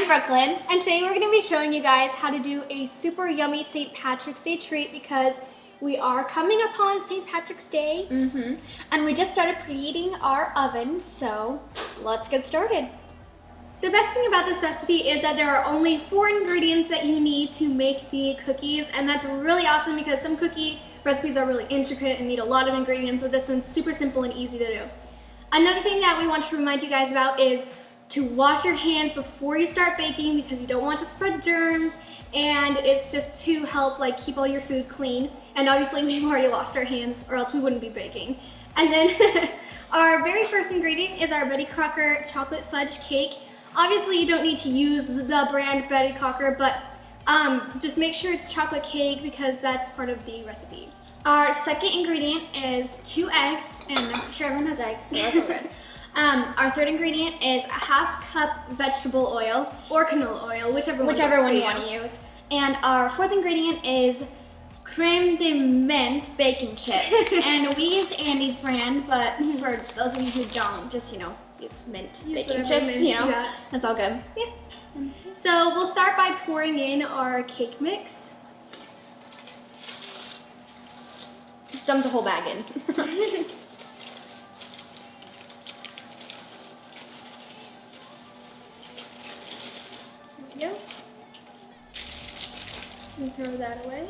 Brooklyn, and today we're going to be showing you guys how to do a super yummy St. Patrick's Day treat because we are coming upon St. Patrick's Day, and we just started preheating our oven, so let's get started. The best thing about this recipe is that there are only 4 ingredients that you need to make the cookies, and that's really awesome because some cookie recipes are really intricate and need a lot of ingredients, so this one's super simple and easy to do. Another thing that we want to remind you guys about is to wash your hands before you start baking because you don't want to spread germs, and it's just to help keep all your food clean. And obviously we've already washed our hands or else we wouldn't be baking. And then our very first ingredient is our Betty Crocker chocolate fudge cake. Obviously you don't need to use the brand Betty Crocker, but just make sure it's chocolate cake because that's part of the recipe. Our second ingredient is 2 eggs, and I'm pretty sure everyone has eggs, so that's all good. Our third ingredient is a 1/2 cup vegetable oil or canola oil, whichever one you want to use. And our fourth ingredient is creme de menthe baking chips. And we use Andy's brand, but for those of you who don't, just use mint baking chips. That's all good. Yeah. So we'll start by pouring in our cake mix. Dump the whole bag in. Go. And throw that away.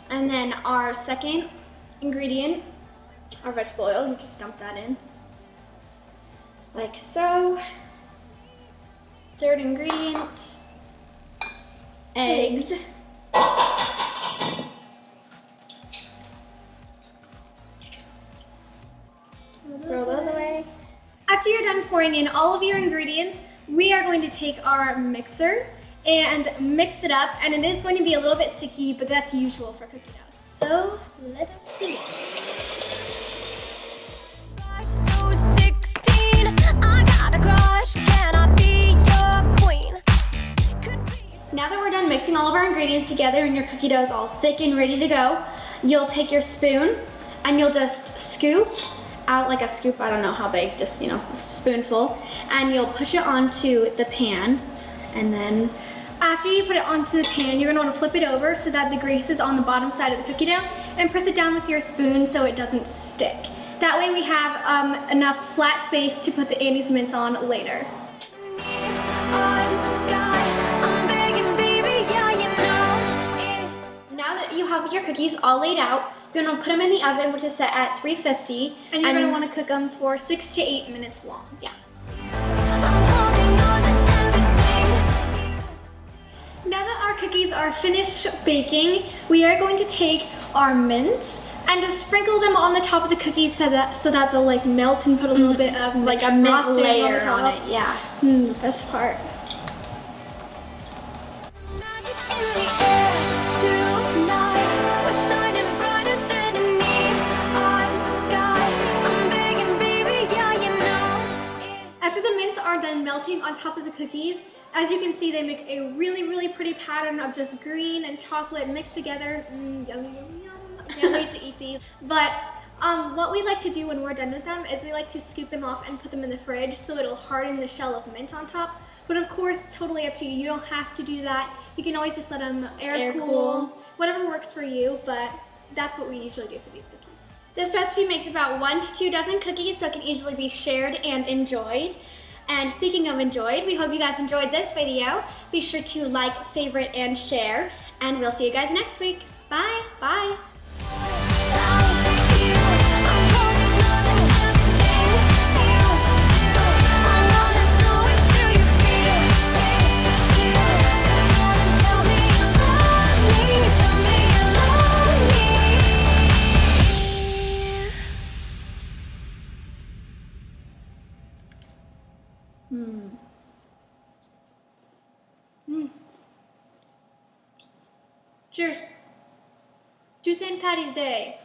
And then our second ingredient, our vegetable oil, you just dump that in. Like so. Third ingredient, eggs. Throw those away. After you're done pouring in all of your ingredients, we are going to take our mixer and mix it up, and it is going to be a little bit sticky, but that's usual for cookie dough. So let us begin. Now that we're done mixing all of our ingredients together and your cookie dough is all thick and ready to go, you'll take your spoon and you'll just scoop out like a scoop, I don't know how big, just a spoonful, and you'll push it onto the pan. And then after you put it onto the pan, you're gonna wanna flip it over so that the grease is on the bottom side of the cookie dough, and press it down with your spoon so it doesn't stick. That way we have enough flat space to put the Andy's mints on later. Now that you have your cookies all laid out, you're gonna put them in the oven, which is set at 350, and you're gonna wanna cook them for 6 to 8 minutes long. Yeah. Now that our cookies are finished baking, we are going to take our mints and just sprinkle them on the top of the cookies so that they'll melt and put a little bit of like a mint layer on it. Yeah. Best part. Done melting on top of the cookies. As you can see, they make a really pretty pattern of just green and chocolate mixed together. Yum, yum, yum. I can't wait to eat these. But what we like to do when we're done with them is we like to scoop them off and put them in the fridge so it'll harden the shell of mint on top. But of course, it's totally up to you. You don't have to do that. You can always just let them air cool, whatever works for you, but that's what we usually do for these cookies. This recipe makes about 1 to 2 dozen cookies, so it can easily be shared and enjoyed. And speaking of enjoyed, we hope you guys enjoyed this video. Be sure to like, favorite, and share. And we'll see you guys next week. Bye. Bye. Cheers to St. Patty's Day.